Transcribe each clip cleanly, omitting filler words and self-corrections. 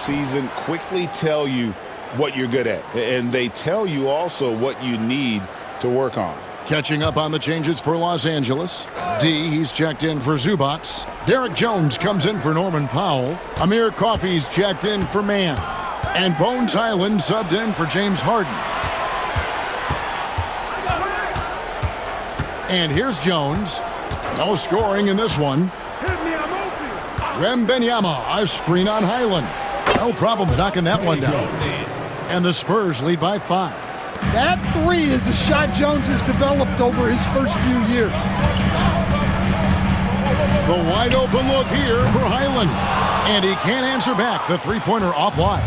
season quickly tell you what you're good at, and they tell you also what you need to work on. Catching up on the changes for Los Angeles. D, he's checked in for Zubats. Derek Jones comes in for Norman Powell. Amir Coffey's checked in for Mann. And Bones Highland subbed in for James Harden. And here's Jones. No scoring in this one. Wembanyama, a screen on Highland. No problems knocking that one down. And the Spurs lead by 5. That three is a shot Jones has developed over his first few years. The wide open look here for Highland. And he can't answer back. The three-pointer offline.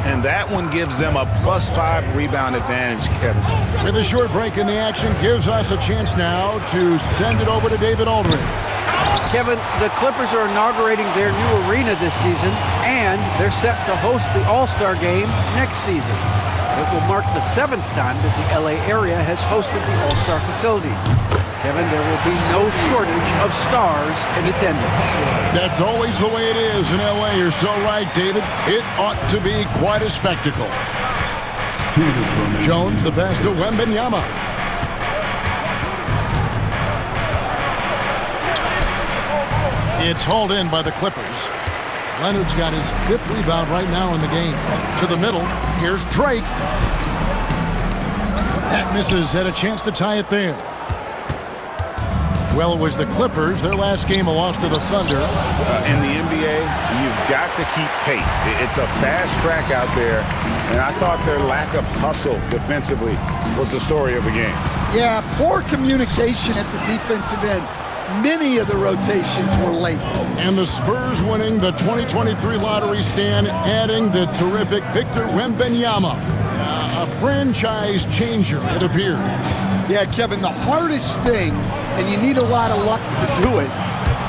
And that one gives them a +5 rebound advantage, Kevin. With a short break in the action, gives us a chance now to send it over to David Aldridge. Kevin, the Clippers are inaugurating their new arena this season, and they're set to host the All-Star Game next season. It will mark the 7th time that the LA area has hosted the All-Star facilities. Kevin, there will be no shortage of stars in attendance. That's always the way it is in LA. You're so right, David. It ought to be quite a spectacle. Jones, the pass to Wembanyama. It's hauled in by the Clippers. Leonard's got his 5th rebound right now in the game. To the middle, here's Drake. That misses, had a chance to tie it there. Well, it was the Clippers, their last game a loss to the Thunder. In the NBA, you've got to keep pace. It's a fast track out there, and I thought their lack of hustle defensively was the story of the game. Yeah, poor communication at the defensive end. Many of the rotations were late. And the Spurs winning the 2023 lottery stand, adding the terrific Victor Wembanyama. A franchise changer, it appears. Yeah, Kevin, the hardest thing, and you need a lot of luck to do it,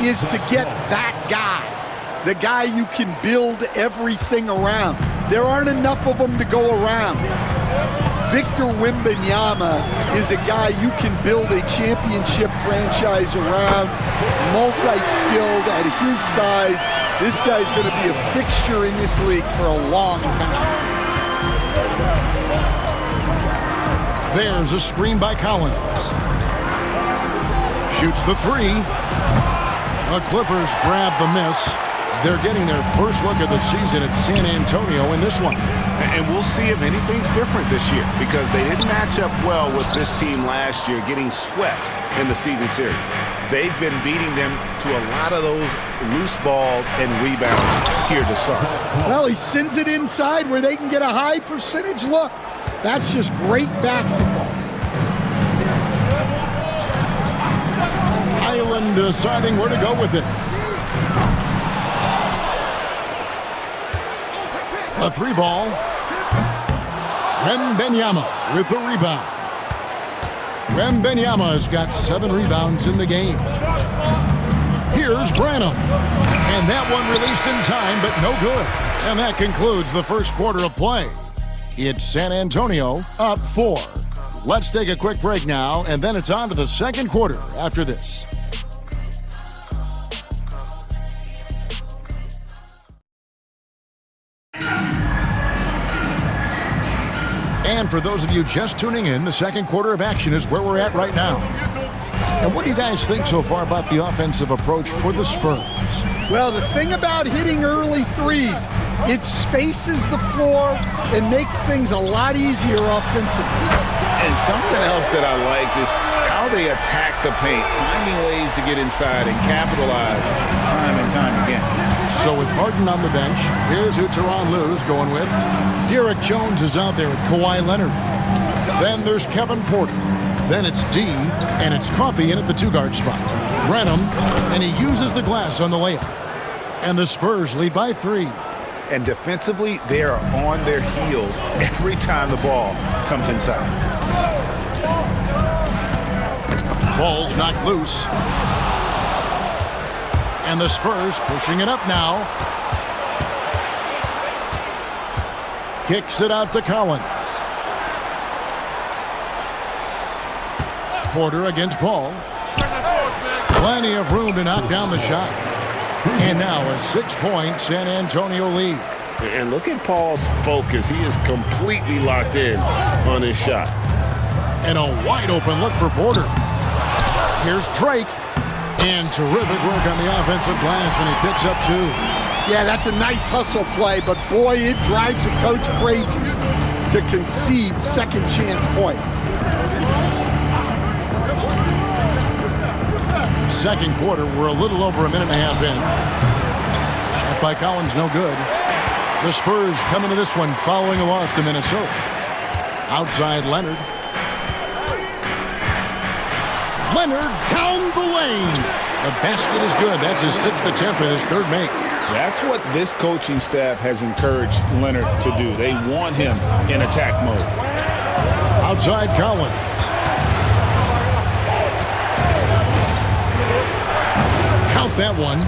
is to get that guy. The guy you can build everything around. There aren't enough of them to go around. Victor Wembanyama is a guy you can build a championship franchise around, multi-skilled at his size. This guy's going to be a fixture in this league for a long time. There's a screen by Collins. Shoots the three. The Clippers grab the miss. They're getting their first look of the season at San Antonio in this one. And we'll see if anything's different this year, because they didn't match up well with this team last year, getting swept in the season series. They've been beating them to a lot of those loose balls and rebounds here to start. Well, he sends it inside where they can get a high percentage look. That's just great basketball. Highland deciding where to go with it. A three ball. Wembanyama with the rebound. Wembanyama's got 7 rebounds in the game. Here's Branham. And that one released in time, but no good. And that concludes the first quarter of play. It's San Antonio up 4. Let's take a quick break now, and then it's on to the second quarter after this. And for those of you just tuning in, the second quarter of action is where we're at right now. And what do you guys think so far about the offensive approach for the Spurs? Well, the thing about hitting early threes, it spaces the floor and makes things a lot easier offensively. And something else that I liked is how they attack the paint, finding ways to get inside and capitalize time and time again. So with Harden on the bench, here's who Tyronn Lue's going with. Derek Jones is out there with Kawhi Leonard. Then there's Kevin Porter. Then it's D, and it's Coffey in at the 2-guard spot. Branham, and he uses the glass on the layup. And the Spurs lead by 3. And defensively, they are on their heels every time the ball comes inside. Ball's knocked loose. And the Spurs pushing it up now. Kicks it out to Collins. Porter against Paul. Plenty of room to knock down the shot. And now a 6-point San Antonio lead. And look at Paul's focus. He is completely locked in on his shot. And a wide open look for Porter. Here's Drake. And terrific work on the offensive glass, and he picks up 2. Yeah, that's a nice hustle play, but boy, it drives a coach crazy to concede second chance points. Second quarter, we're a little over a minute and a half in. Shot by Collins, no good. The Spurs come into this one following a loss to Minnesota. Outside Leonard. Leonard down the lane. The basket is good. That's his 6th attempt and his 3rd make. That's what this coaching staff has encouraged Leonard to do. They want him in attack mode. Outside Collins. Count that one.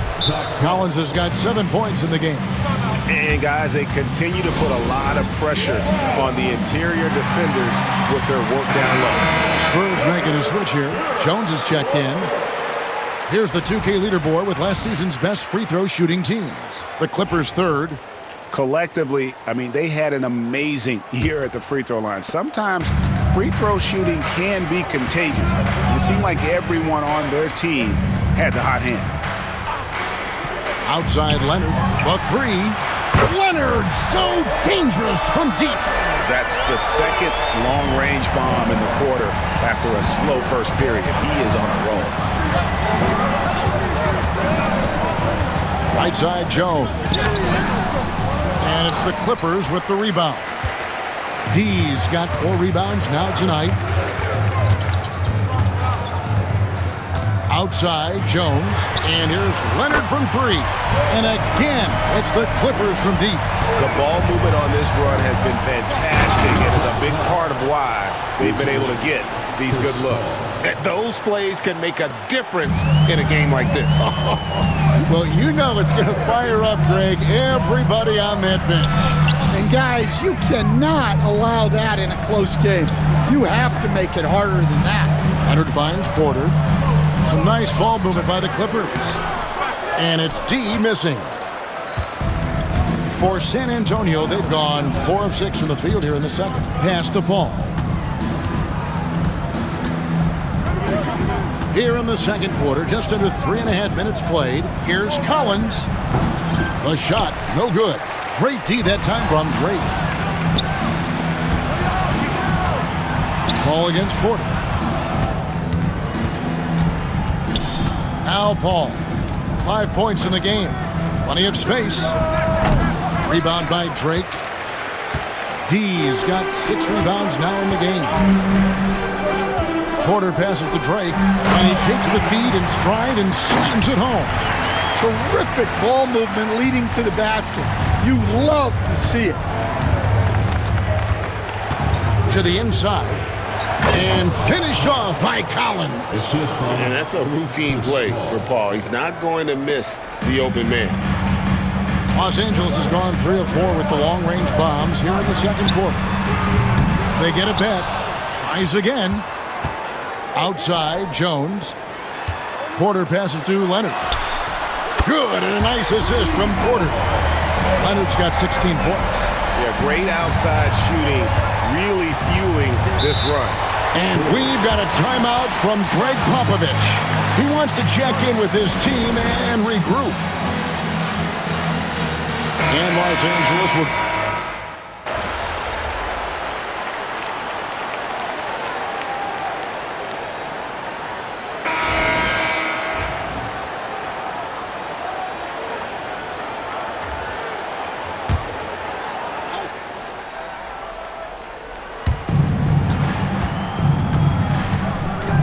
Collins has got 7 points in the game. And guys, they continue to put a lot of pressure on the interior defenders with their work down low. Spurs making a switch here. Jones is checked in. Here's the 2K leaderboard with last season's best free throw shooting teams. The Clippers 3rd. Collectively, I mean, they had an amazing year at the free throw line. Sometimes free throw shooting can be contagious. It seemed like everyone on their team had the hot hand. Outside Leonard. The 3. Leonard, so dangerous from deep. That's the second long-range bomb in the quarter after a slow first period. He is on a roll. Right side, Jones. And it's the Clippers with the rebound. D's got 4 rebounds now tonight. Outside, Jones. And here's Leonard from 3. And again, it's the Clippers from deep. The ball movement on this run has been fantastic and is a big part of why they've been able to get these good looks. Those plays can make a difference in a game like this. Well, you know it's going to fire up, Greg, everybody on that bench. And guys, you cannot allow that in a close game. You have to make it harder than that. Leonard finds Porter. Some nice ball movement by the Clippers. And it's D missing. For San Antonio, they've gone 4 of 6 from the field here in the second. Pass to Paul. Here in the second quarter, just under 3.5 minutes played. Here's Collins. A shot, no good. Great D that time from Drake. Ball against Porter. Now Paul. 5 points in the game. Plenty of space. Rebound by Drake. D's got 6 rebounds now in the game. Porter passes to Drake, and he takes the feed in stride and slams it home. Terrific ball movement leading to the basket. You love to see it. To the inside. And finished off by Collins. And that's a routine play for Paul. He's not going to miss the open man. Los Angeles has gone 3 of 4 with the long-range bombs here in the second quarter. They get it back. Tries again. Outside, Jones. Porter passes to Leonard. Good, and a nice assist from Porter. Leonard's got 16 points. Yeah, great outside shooting, really fueling this run. And we've got a timeout from Greg Popovich. He wants to check in with his team and regroup. And Los Angeles will...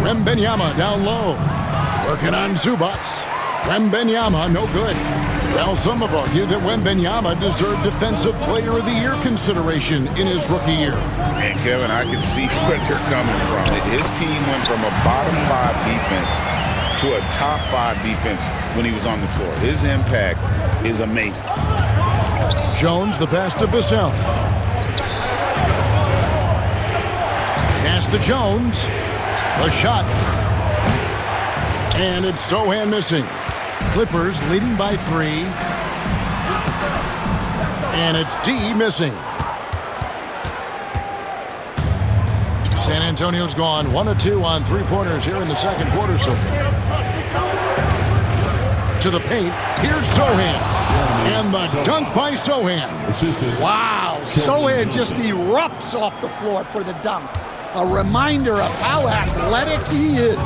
Wembanyama down low. Working on Zubac. Wembanyama, no good. Well, some have argued that Wembanyama deserved Defensive Player of the Year consideration in his rookie year. And Kevin, I can see where they're coming from. His team went from a bottom 5 defense to a top 5 defense when he was on the floor. His impact is amazing. Jones, the pass to Vassell. Pass to Jones. The shot. And it's Sohan missing. Clippers leading by 3. And it's D missing. San Antonio's gone 1 of 2 on three-pointers here in the second quarter so far. To the paint, here's Sohan. And the dunk by Sohan. Wow, Sohan just erupts off the floor for the dunk. A reminder of how athletic he is.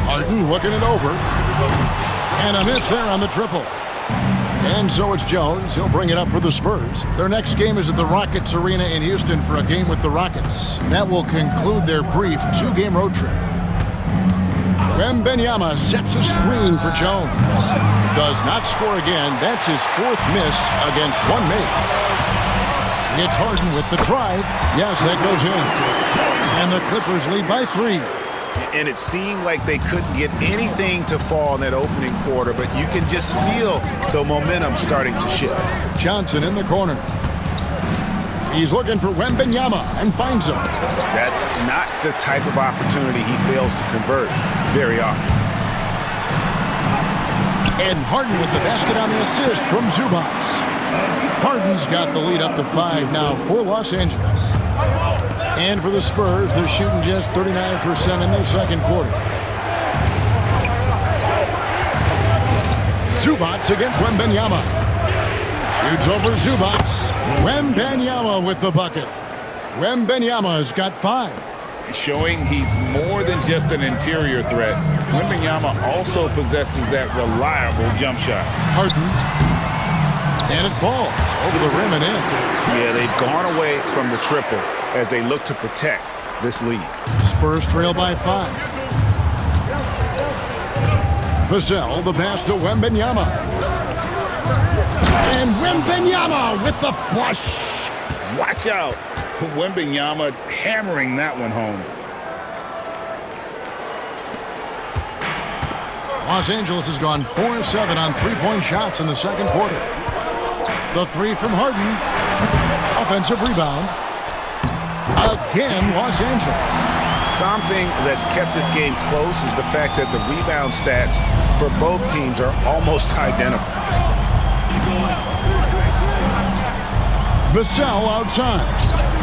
Harden looking it over. And a miss there on the triple. And so it's Jones. He'll bring it up for the Spurs. Their next game is at the Rockets Arena in Houston for a game with the Rockets. That will conclude their brief 2-game road trip. Wembanyama sets a screen for Jones. Does not score again. That's his 4th miss against one make. It's Harden with the drive. Yes, that goes in. And the Clippers lead by 3. And it seemed like they couldn't get anything to fall in that opening quarter, but you can just feel the momentum starting to shift. Johnson in the corner. He's looking for Wembanyama and finds him. That's not the type of opportunity he fails to convert very often. And Harden with the basket on the assist from Zubac. Harden's got the lead up to 5 now for Los Angeles. And for the Spurs, they're shooting just 39% in their second quarter. Zubac against Wembanyama. Shoots over Zubac. Wembanyama with the bucket. Wembanyama's got 5. Showing he's more than just an interior threat. Wembanyama also possesses that reliable jump shot. Harden. And it falls over the rim and in. Yeah, they've gone away from the triple as they look to protect this lead. Spurs trail by 5. Vassell, the pass to Wembanyama. And Wembanyama with the flush. Watch out. Wembanyama hammering that one home. Los Angeles has gone 4 of 7 on three-point shots in the second quarter. The 3 from Harden. Offensive rebound. Again, Los Angeles. Something that's kept this game close is the fact that the rebound stats for both teams are almost identical. Vassell outside.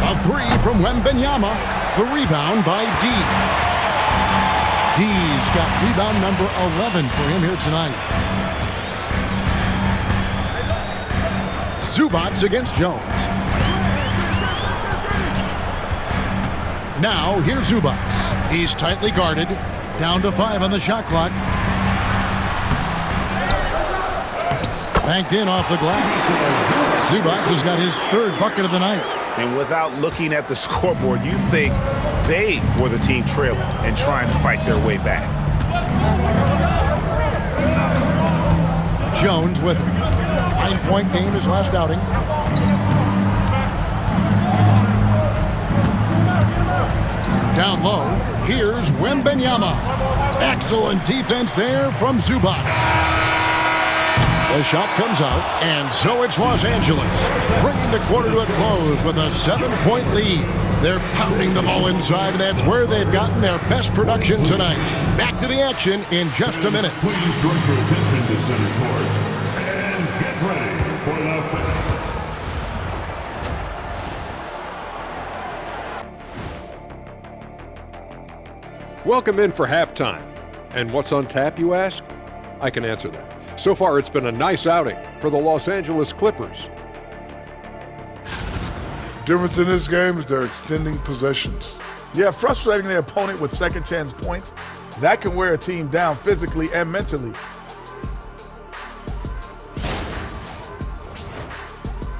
A 3 from Wembanyama. The rebound by D. D's got rebound number 11 for him here tonight. Zubac against Jones. Now, here's Zubac. He's tightly guarded. Down to 5 on the shot clock. Banked in off the glass. Zubac has got his 3rd bucket of the night. And without looking at the scoreboard, you think they were the team trailing and trying to fight their way back. Jones with it. 9-point game his last outing. Down low, here's Wembanyama. Excellent defense there from Zubac. The shot comes out, and so it's Los Angeles, bringing the quarter to a close with a 7-point lead. They're pounding the ball inside, and that's where they've gotten their best production tonight. Back to the action in just a minute. Please direct your attention to center court and get ready for the finish. Welcome in for halftime. And what's on tap, you ask? I can answer that. So far, it's been a nice outing for the Los Angeles Clippers. Difference in this game is they're extending possessions. Yeah, frustrating their opponent with second chance points. That can wear a team down physically and mentally.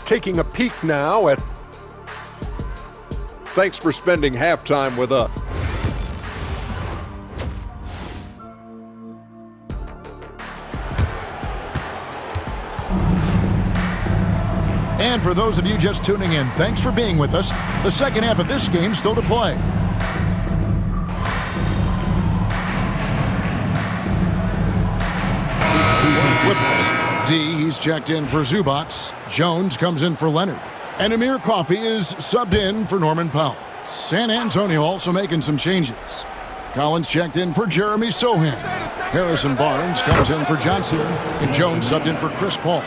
Taking a peek now at... Thanks for spending halftime with us. And for those of you just tuning in, thanks for being with us. The second half of this game still to play. Clippers. D, he's checked in for Zubac. Jones comes in for Leonard. And Amir Coffey is subbed in for Norman Powell. San Antonio also making some changes. Collins checked in for Jeremy Sohan. Harrison Barnes comes in for Johnson. And Jones subbed in for Chris Paul.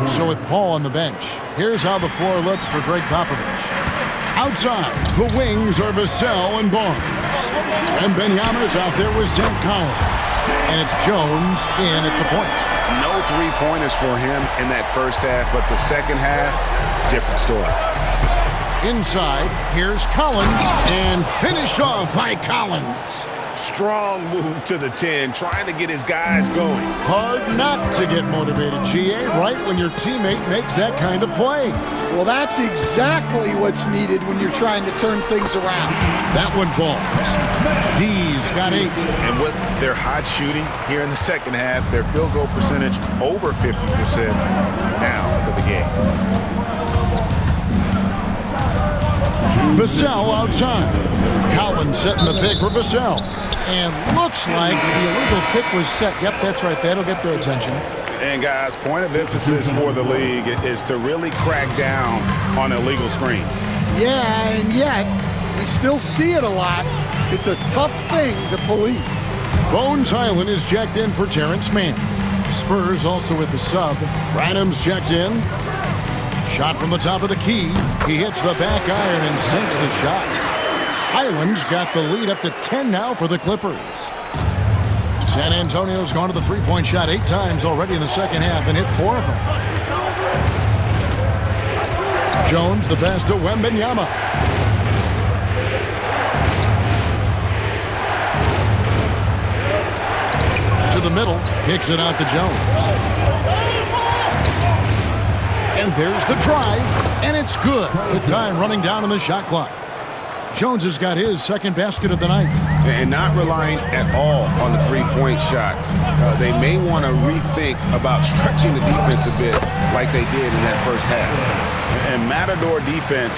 So with Paul on the bench, here's how the floor looks for Greg Popovich. Outside, the wings are Vassell and Barnes. And Benyama's out there with Zach Collins. And it's Jones in at the point. No three-pointers for him in that first half, but the second half, different story. Inside, here's Collins, and finished off by Collins. Strong move to the 10, trying to get his guys going. Hard not to get motivated, GA, right when your teammate makes that kind of play. Well, that's exactly what's needed when you're trying to turn things around. That one falls. D's got 8. And with their hot shooting here in the second half, their field goal percentage over 50% now for the game. Vassell outside. Collins setting the pick for Vassell. And looks like the illegal kick was set. Yep, that's right. That'll get their attention. And guys, point of emphasis for the league is to really crack down on illegal screens. Yeah, and yet we still see it a lot. It's a tough thing to police. Bones Highland is checked in for Terrence Mann. Spurs also with the sub. Branham's checked in. Shot from the top of the key. He hits the back iron and sinks the shot. Highland's got the lead up to 10 now for the Clippers. San Antonio's gone to the three-point shot 8 times already in the second half and hit 4 of them. Jones the pass to Wembanyama. To the middle, kicks it out to Jones. And there's the drive, and it's good with time running down on the shot clock. Jones has got his second basket of the night. And not relying at all on the three-point shot. They may want to rethink about stretching the defense a bit like they did in that first half. And Matador defense,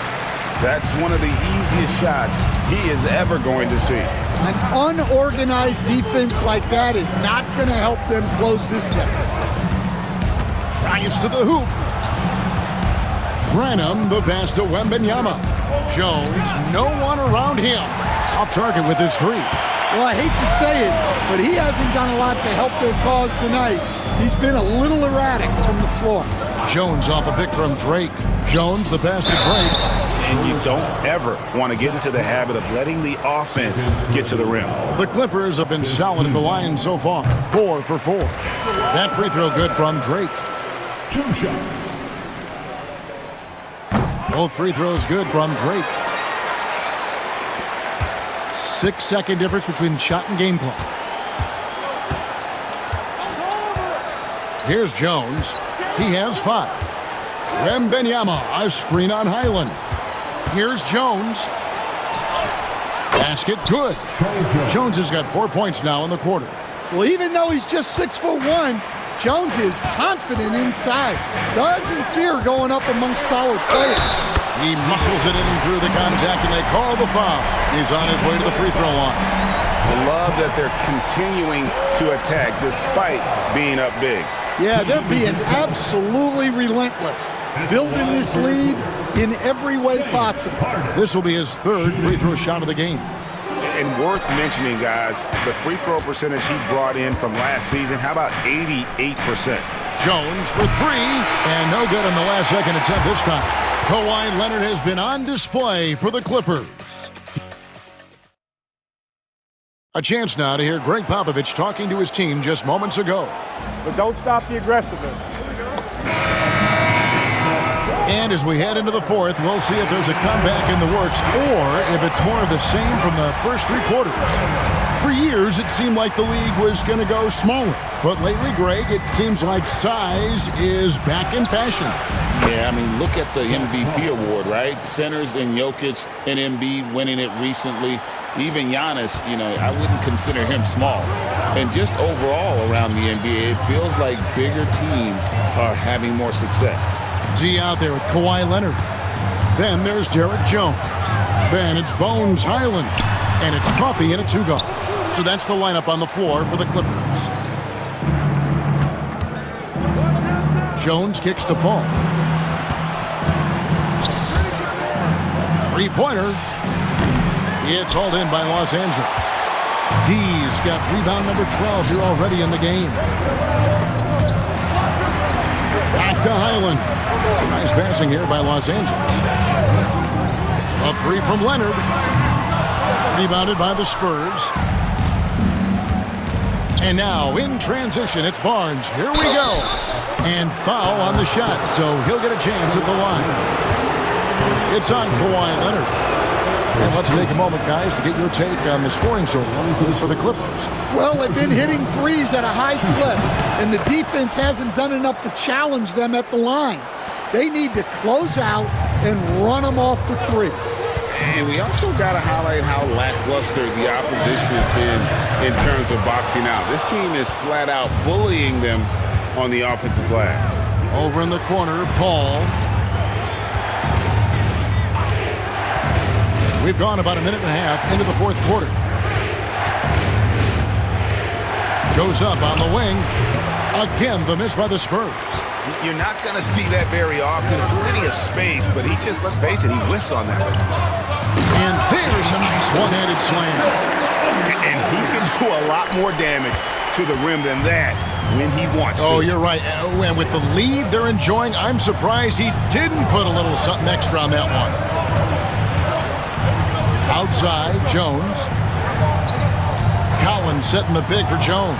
that's one of the easiest shots he is ever going to see. An unorganized defense like that is not going to help them close this deficit. Drives to the hoop. Branham the pass to Wembanyama. Jones, no one around him. Off target with his 3. Well, I hate to say it, but he hasn't done a lot to help their cause tonight. He's been a little erratic from the floor. Jones off a pick from Drake. Jones the pass to Drake. And you don't ever want to get into the habit of letting the offense get to the rim. The Clippers have been solid at the line so far. 4 for 4. That free throw good from Drake. 2 shots. Both free throws good from Drake. 6-second difference between shot and game clock. Here's Jones. He has 5. Wembanyama, a screen on Highland. Here's Jones. Basket good. Jones has got 4 points now in the quarter. Well, even though he's just 6'1", Jones is confident inside. Doesn't fear going up amongst taller players. He muscles it in through the contact, and they call the foul. He's on his way to the free throw line. I love that they're continuing to attack despite being up big. Yeah, they're being absolutely relentless. Building this lead in every way possible. This will be his 3rd free throw shot of the game. And worth mentioning, guys, the free throw percentage he brought in from last season, how about 88%? Jones for 3, and no good on the last second attempt this time. Kawhi Leonard has been on display for the Clippers. A chance now to hear Greg Popovich talking to his team just moments ago. But don't stop the aggressiveness. And as we head into the 4th, we'll see if there's a comeback in the works or if it's more of the same from the first 3 quarters. For years, it seemed like the league was going to go smaller. But lately, Greg, it seems like size is back in fashion. Yeah, I mean, look at the MVP award, right? Centers and Jokic and Embiid winning it recently. Even Giannis, I wouldn't consider him small. And just overall around the NBA, it feels like bigger teams are having more success. Z out there with Kawhi Leonard. Then there's Derek Jones. Then it's Bones Highland. And it's Coffey in a 2-guard. So that's the lineup on the floor for the Clippers. Jones kicks to Paul. 3-pointer. It's hauled in by Los Angeles. D's got rebound number 12 here already in the game. Back to Highland. Some nice passing here by Los Angeles. A three from Leonard. Rebounded by the Spurs. And now in transition, it's Barnes. Here we go. And foul on the shot, so he'll get a chance at the line. It's on Kawhi Leonard. And let's take a moment, guys, to get your take on the scoring so far for the Clippers. Well, they've been hitting threes at a high clip, and the defense hasn't done enough to challenge them at the line. They need to close out and run them off the three. And we also got to highlight how lackluster the opposition has been in terms of boxing out. This team is flat out bullying them on the offensive glass. Over in the corner, Paul. We've gone about a minute and a half into the fourth quarter. Goes up on the wing. Again, the miss by the Spurs. You're not going to see that very often. Plenty of space, but he just, let's face it, he whiffs on that one. And there's a nice one-handed slam. And he can do a lot more damage to the rim than that when he wants to. Oh, you're right. And with the lead they're enjoying, I'm surprised he didn't put a little something extra on that one. Outside, Jones. Collins setting the big for Jones.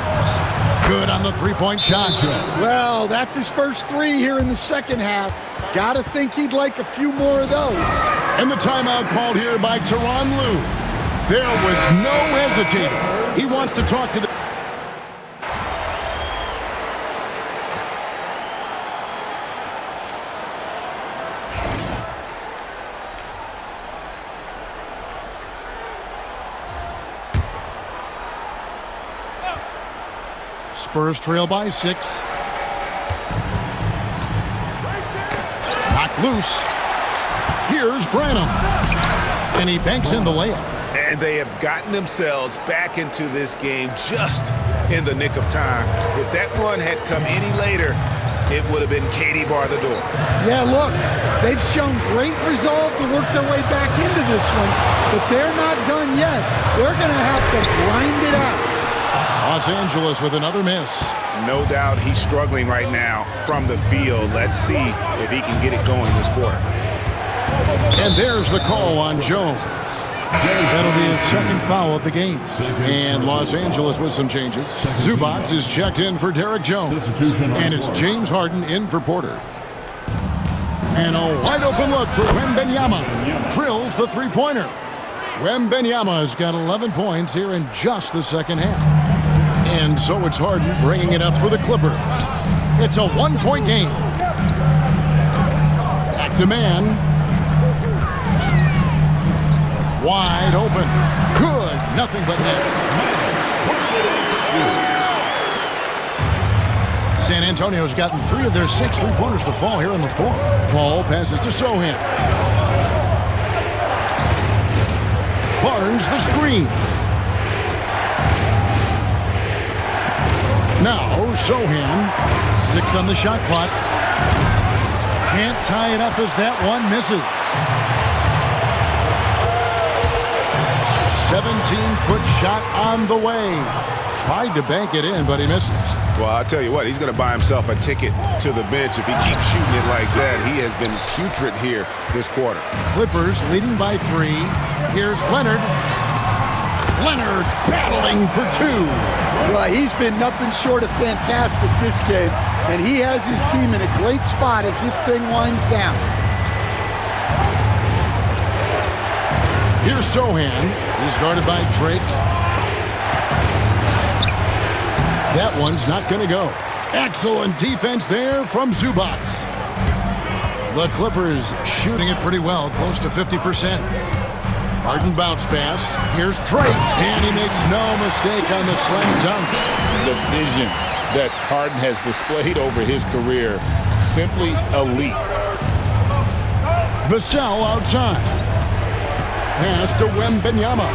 Good on the three-point shot. Well, that's his first three here in the second half. Gotta think he'd like a few more of those. And the timeout called here by Tyronn Lue. There was no hesitating. He wants to talk to the... Spurs trail by 6. Knocked loose. Here's Branham. And he banks in the layup. And they have gotten themselves back into this game just in the nick of time. If that run had come any later, it would have been Katie bar the door. Yeah, look, they've shown great resolve to work their way back into this one, but they're not done yet. They're going to have to grind it out. Los Angeles with another miss. No doubt he's struggling right now from the field. Let's see if he can get it going this quarter. And there's the call on Jones. That'll be his second foul of the game. And Los Angeles with some changes. Zubac is checked in for Derek Jones. And it's James Harden in for Porter. And a wide open look for Wembanyama. Drills the three-pointer. Wembanyama has got 11 points here in just the second half. And so it's Harden bringing it up for the Clippers. It's a one-point game. Back to man. Wide open. Good. Nothing but net. San Antonio's gotten 3 of their 6 three-pointers to fall here in the fourth. Paul passes to Sohan. Barnes the screen. Now Sohan. 6 on the shot clock. Can't tie it up as that one misses. 17-foot shot on the way. Tried to bank it in, but he misses. Well, I'll tell you what, he's going to buy himself a ticket to the bench if he keeps shooting it like that. He has been putrid here this quarter. Clippers leading by 3. Here's Leonard. Leonard battling for 2. Well, he's been nothing short of fantastic this game, and he has his team in a great spot as this thing winds down. Here's Sohan. He's guarded by Drake. That one's not going to go. Excellent defense there from Zubac. The Clippers shooting it pretty well, close to 50%. Harden bounce pass. Here's Drake. And he makes no mistake on the slam dunk. The vision that Harden has displayed over his career, simply elite. Vassell outside. Pass to Wembanyama.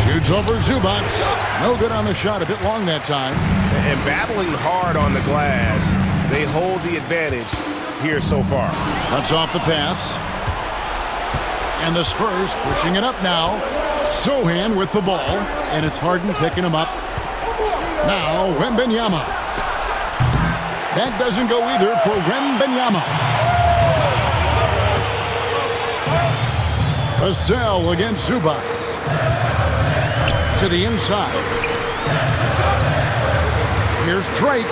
Shoots over Zubac. No good on the shot. A bit long that time. And battling hard on the glass, they hold the advantage here so far. Cuts off the pass. And the Spurs pushing it up now. Sohan with the ball, and it's Harden picking him up. Now, Wembanyama. That doesn't go either for Wembanyama. Vassell against Zubac. To the inside. Here's Drake.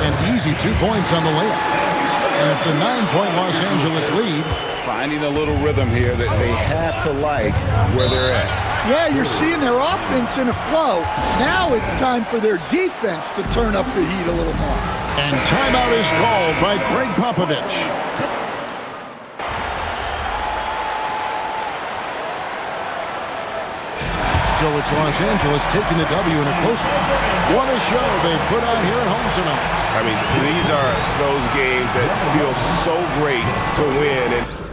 An easy 2 points on the layup. And it's a 9-point Los Angeles lead. Finding a little rhythm here that they have to like where they're at. Yeah, you're seeing their offense in a flow. Now it's time for their defense to turn up the heat a little more. And timeout is called by Craig Popovich. So it's Los Angeles taking the W in a close one. What a show they put on here at home tonight. I mean, these are those games that feel so great to win. And